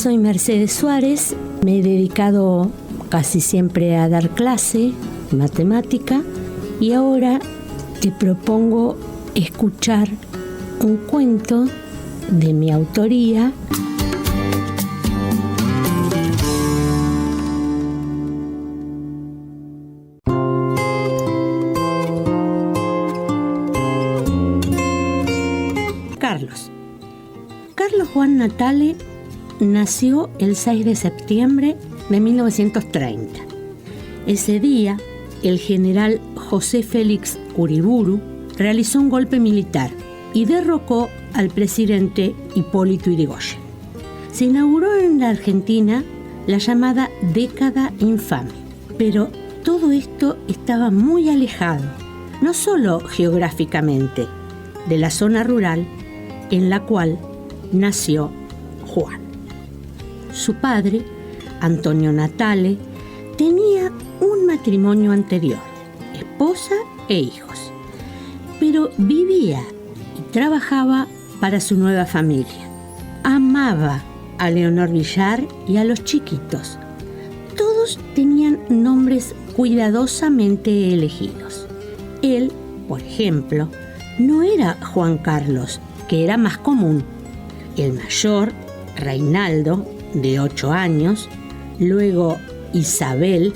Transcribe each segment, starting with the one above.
Soy Mercedes Suárez, me he dedicado casi siempre a dar clase, matemática, y ahora te propongo escuchar un cuento de mi autoría. Carlos Juan Natale nació el 6 de septiembre de 1930. Ese día, el general José Félix Uriburu realizó un golpe militar y derrocó al presidente Hipólito Yrigoyen. Se inauguró en la Argentina la llamada década infame, pero todo esto estaba muy alejado, no solo geográficamente, de la zona rural en la cual nació Juan. Su padre, Antonio Natale, tenía un matrimonio anterior, esposa e hijos, pero vivía y trabajaba para su nueva familia. Amaba a Leonor Villar y a los chiquitos. Todos tenían nombres cuidadosamente elegidos. Él, por ejemplo, no era Juan Carlos, que era más común. El mayor, Reinaldo, de 8 años, luego Isabel,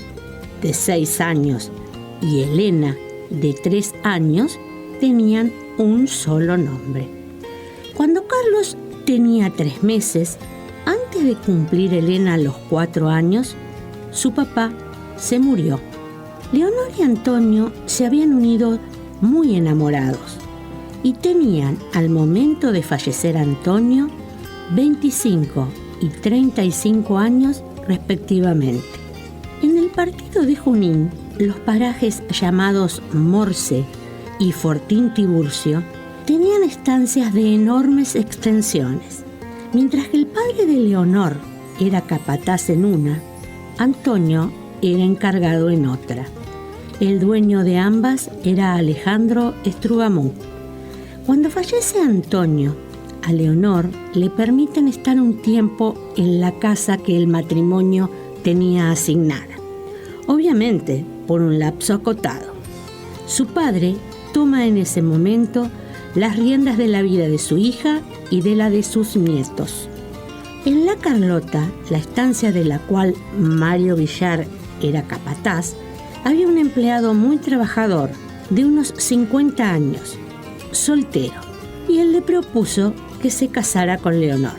de 6 años, y Elena, de 3 años, tenían un solo nombre. Cuando Carlos tenía 3 meses, antes de cumplir Elena los 4 años, su papá se murió. Leonor y Antonio se habían unido muy enamorados y tenían, al momento de fallecer Antonio, 25 y 35 años respectivamente. En el partido de Junín, los parajes llamados Morse y Fortín Tiburcio tenían estancias de enormes extensiones. Mientras que el padre de Leonor era capataz en una, Antonio era encargado en otra. El dueño de ambas era Alejandro Estrugamón. Cuando fallece Antonio, a Leonor le permiten estar un tiempo en la casa que el matrimonio tenía asignada, obviamente por un lapso acotado. Su padre toma en ese momento las riendas de la vida de su hija y de la de sus nietos. En La Carlota, la estancia de la cual Mario Villar era capataz, había un empleado muy trabajador, de unos 50 años, soltero, y él le propuso que se casara con Leonor.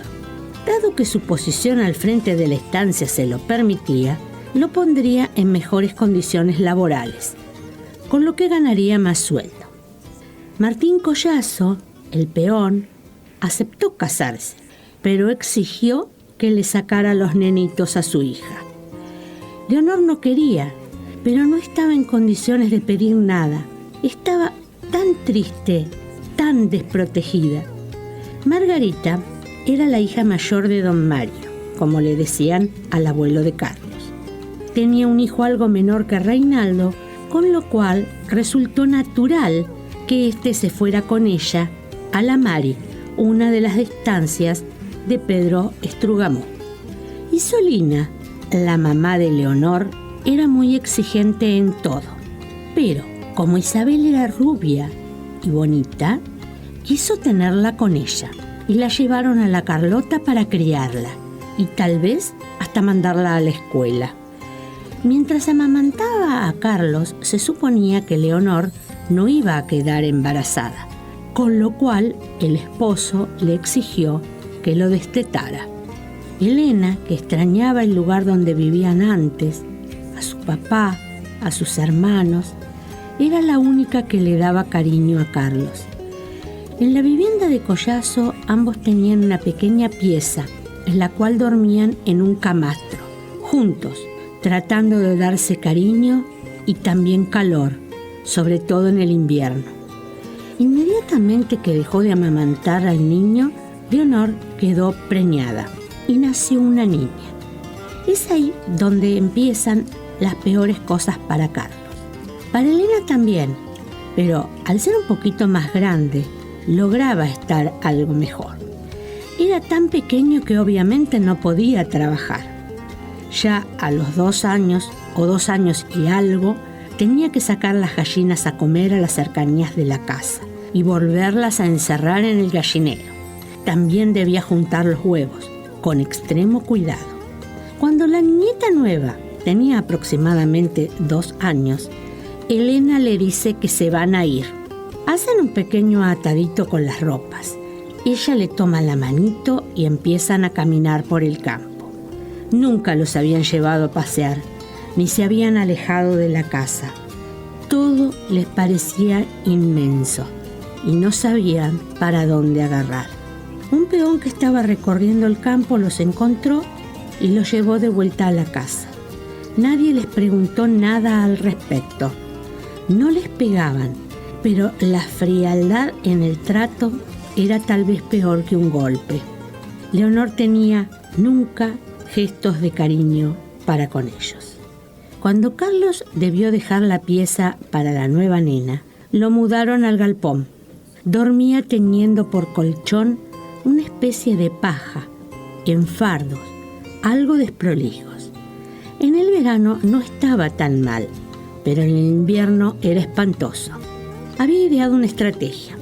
Dado que su posición al frente de la estancia se lo permitía, lo pondría en mejores condiciones laborales, con lo que ganaría más sueldo. Martín Collazo, el peón, aceptó casarse, pero exigió que le sacara los nenitos a su hija. Leonor no quería, pero no estaba en condiciones de pedir nada. Estaba tan triste, tan desprotegida. Margarita era la hija mayor de don Mario, como le decían al abuelo de Carlos. Tenía un hijo algo menor que Reinaldo, con lo cual resultó natural que éste se fuera con ella a la Mari, una de las estancias de Pedro Estrugamón. Y Solina, la mamá de Leonor, era muy exigente en todo, pero como Isabel era rubia y bonita, quiso tenerla con ella y la llevaron a La Carlota para criarla y tal vez hasta mandarla a la escuela. Mientras amamantaba a Carlos, se suponía que Leonor no iba a quedar embarazada, con lo cual el esposo le exigió que lo destetara. Elena, que extrañaba el lugar donde vivían antes, a su papá, a sus hermanos, era la única que le daba cariño a Carlos. En la vivienda de Collazo ambos tenían una pequeña pieza en la cual dormían en un camastro, juntos, tratando de darse cariño y también calor, sobre todo en el invierno. Inmediatamente que dejó de amamantar al niño, Leonor quedó preñada y nació una niña. Es ahí donde empiezan las peores cosas para Carlos. Para Elena también, pero al ser un poquito más grande, lograba estar algo mejor. Era tan pequeño que obviamente no podía trabajar. Ya a los 2 años o 2 años y algo, tenía que sacar las gallinas a comer a las cercanías de la casa y volverlas a encerrar en el gallinero. También debía juntar los huevos, con extremo cuidado. Cuando la niñita nueva tenía aproximadamente 2 años, Elena le dice que se van a ir. Hacen un pequeño atadito con las ropas. Ella le toma la manito y empiezan a caminar por el campo. Nunca los habían llevado a pasear, ni se habían alejado de la casa. Todo les parecía inmenso y no sabían para dónde agarrar. Un peón que estaba recorriendo el campo los encontró y los llevó de vuelta a la casa. Nadie les preguntó nada al respecto. No les pegaban, pero la frialdad en el trato era tal vez peor que un golpe. Leonor tenía nunca gestos de cariño para con ellos. Cuando Carlos debió dejar la pieza para la nueva nena, lo mudaron al galpón. Dormía teniendo por colchón una especie de paja, en fardos, algo desprolijos. En el verano no estaba tan mal, pero en el invierno era espantoso. Había ideado una estrategia: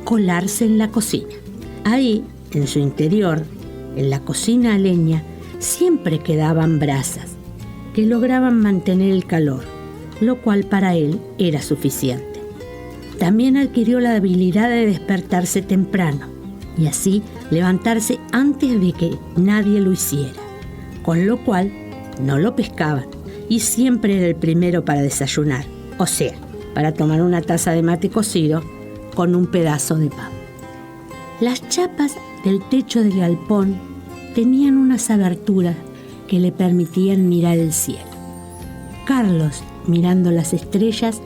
colarse en la cocina. Ahí, en su interior, en la cocina a leña, siempre quedaban brasas que lograban mantener el calor, lo cual para él era suficiente. También adquirió la habilidad de despertarse temprano y así levantarse antes de que nadie lo hiciera, con lo cual no lo pescaban y siempre era el primero para desayunar, o sea, para tomar una taza de mate cocido con un pedazo de pan. Las chapas del techo del galpón tenían unas aberturas que le permitían mirar el cielo. Carlos, mirando las estrellas,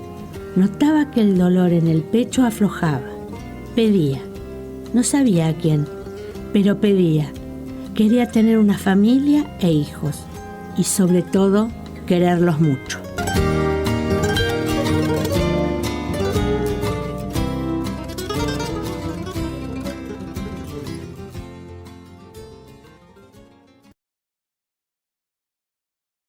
notaba que el dolor en el pecho aflojaba. Pedía, no sabía a quién, pero pedía. Quería tener una familia e hijos y sobre todo quererlos mucho.